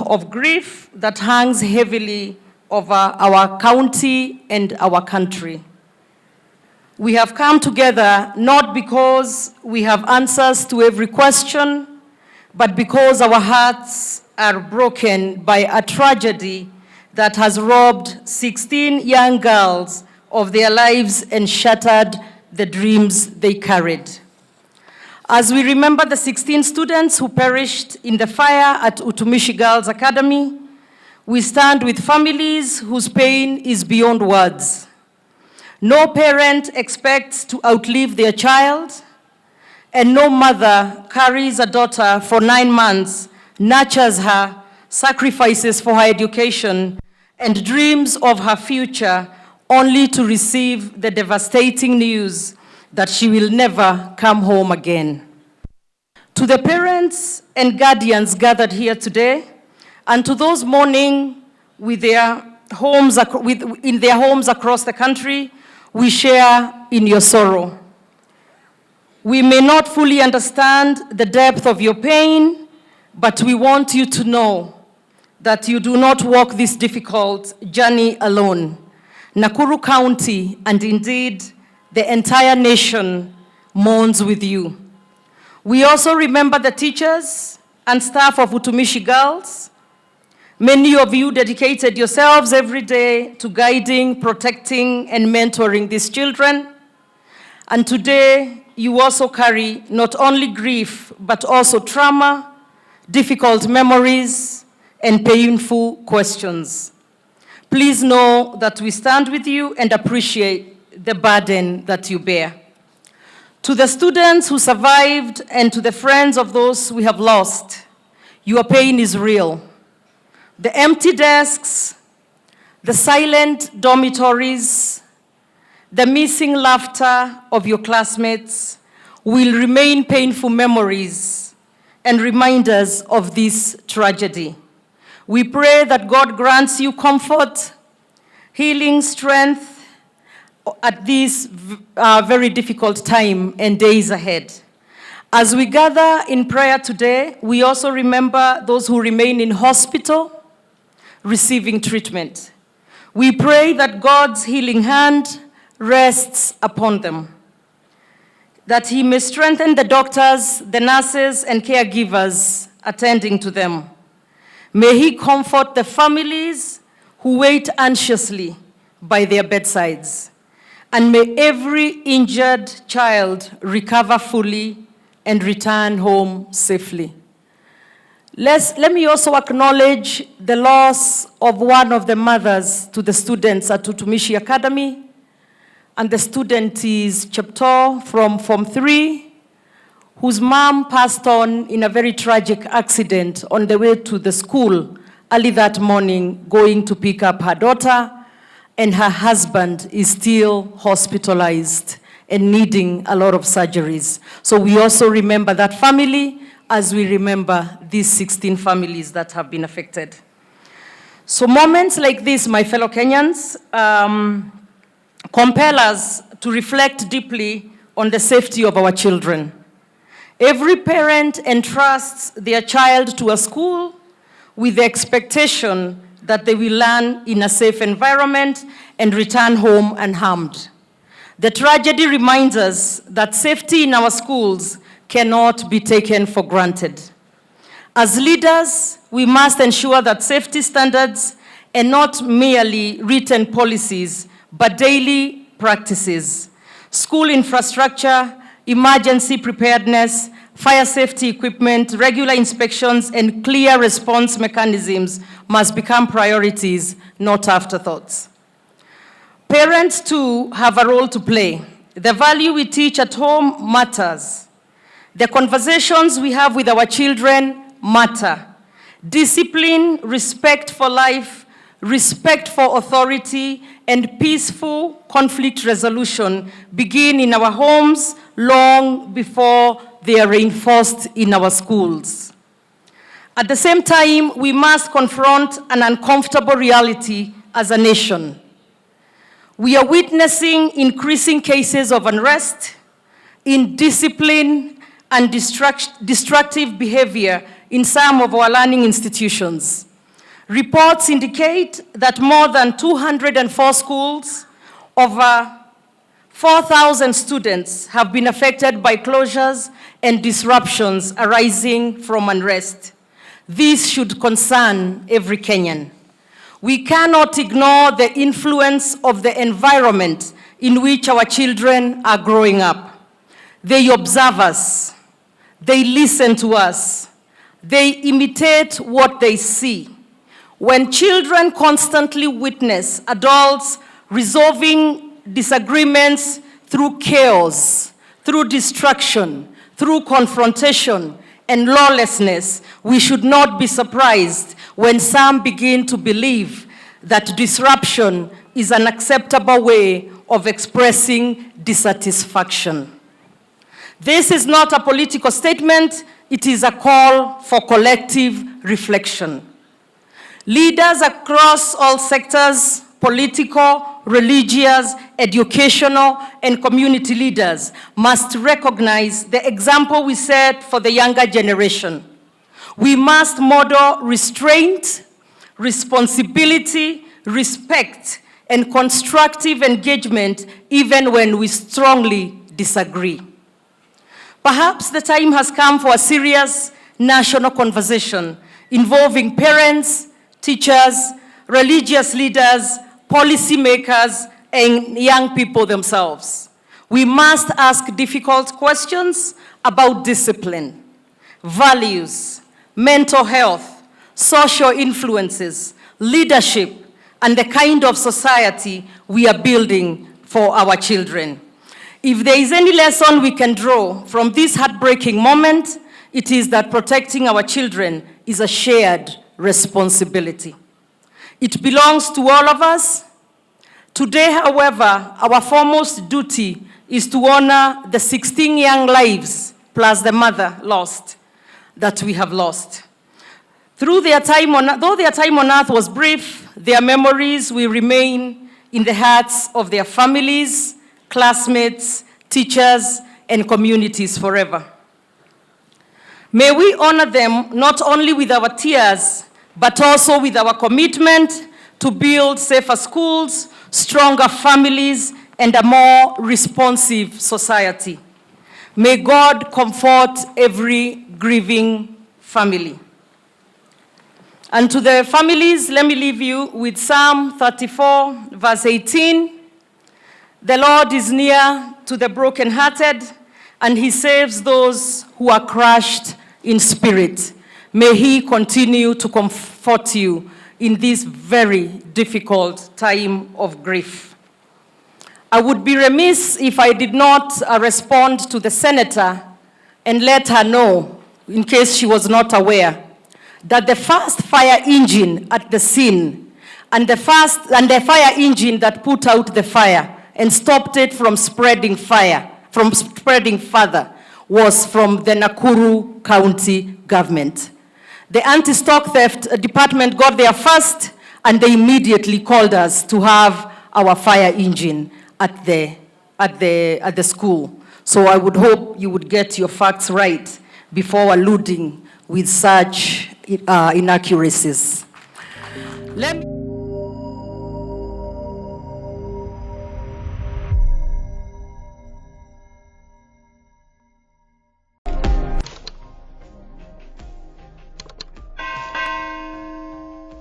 of grief that hangs heavily over our county and our country. We have come together not because we have answers to every question, but because our hearts are broken by a tragedy that has robbed 16 young girls of their lives and shattered the dreams they carried. As we remember the 16 students who perished in the fire at Utumishi Girls Academy, we stand with families whose pain is beyond words. No parent expects to outlive their child, and no mother carries a daughter for 9 months, nurtures her, sacrifices for her education, and dreams of her future only to receive the devastating news that she will never come home again. To the parents and guardians gathered here today, and to those mourning in their homes across the country, we share in your sorrow. We may not fully understand the depth of your pain, but we want you to know that you do not walk this difficult journey alone. Nakuru County, and indeed the entire nation, mourns with you. We also remember the teachers and staff of Utumishi Girls. Many of you dedicated yourselves every day to guiding, protecting, and mentoring these children. And today, you also carry not only grief, but also trauma, difficult memories, and painful questions. Please know that we stand with you and appreciate the burden that you bear. To the students who survived and to the friends of those we have lost, your pain is real. The empty desks, the silent dormitories, the missing laughter of your classmates will remain painful memories and reminders of this tragedy. We pray that God grants you comfort, healing, strength at this very difficult time and days ahead. As we gather in prayer today, we also remember those who remain in hospital receiving treatment. We pray that God's healing hand rests upon them, that He may strengthen the doctors, the nurses, and caregivers attending to them. May He comfort the families who wait anxiously by their bedsides. And may every injured child recover fully and return home safely. Let me also acknowledge the loss of one of the mothers to the students at Utumishi Academy. And the student is Chepto from Form 3, whose mom passed on in a very tragic accident on the way to the school early that morning, going to pick up her daughter, and her husband is still hospitalized and needing a lot of surgeries. So we also remember that family as we remember these 16 families that have been affected. So moments like this, my fellow Kenyans, compel us to reflect deeply on the safety of our children. Every parent entrusts their child to a school with the expectation that they will learn in a safe environment and return home unharmed. The tragedy reminds us that safety in our schools cannot be taken for granted. As leaders, we must ensure that safety standards are not merely written policies, but daily practices. School infrastructure, emergency preparedness, fire safety equipment, regular inspections, and clear response mechanisms must become priorities, not afterthoughts. Parents, too, have a role to play. The value we teach at home matters. The conversations we have with our children matter. Discipline, respect for life, respect for authority, and peaceful conflict resolution begin in our homes long before they are reinforced in our schools. At the same time, we must confront an uncomfortable reality as a nation. We are witnessing increasing cases of unrest, indiscipline, and destructive behavior in some of our learning institutions. Reports indicate that more than 204 schools, over 4,000 students have been affected by closures and disruptions arising from unrest. This should concern every Kenyan. We cannot ignore the influence of the environment in which our children are growing up. They observe us, they listen to us, they imitate what they see. When children constantly witness adults resolving disagreements through chaos, through destruction, through confrontation and lawlessness, we should not be surprised when some begin to believe that disruption is an acceptable way of expressing dissatisfaction. This is not a political statement, it is a call for collective reflection. Leaders across all sectors, political, religious, educational, and community leaders must recognize the example we set for the younger generation. We must model restraint, responsibility, respect, and constructive engagement even when we strongly disagree. Perhaps the time has come for a serious national conversation involving parents, teachers, religious leaders, policymakers, and young people themselves. We must ask difficult questions about discipline, values, mental health, social influences, leadership, and the kind of society we are building for our children. If there is any lesson we can draw from this heartbreaking moment, it is that protecting our children is a shared responsibility. It belongs to all of us. Today, however, our foremost duty is to honor the 16 young lives, plus the mother lost, that we have lost. Though their time on earth was brief, their memories will remain in the hearts of their families, classmates, teachers, and communities forever. May we honor them not only with our tears, but also with our commitment to build safer schools, stronger families, and a more responsive society. May God comfort every grieving family. And to the families, let me leave you with Psalm 34, verse 18. The Lord is near to the brokenhearted, and he saves those who are crushed in spirit. May he continue to comfort you in this very difficult time of grief. I would be remiss if I did not respond to the senator and let her know, in case she was not aware, that the first fire engine at the scene and the fire engine that put out the fire and stopped it from spreading further, was from the Nakuru County government. The anti-stock theft department got there first, and they immediately called us to have our fire engine at the school. So I would hope you would get your facts right before alluding with such inaccuracies. Let me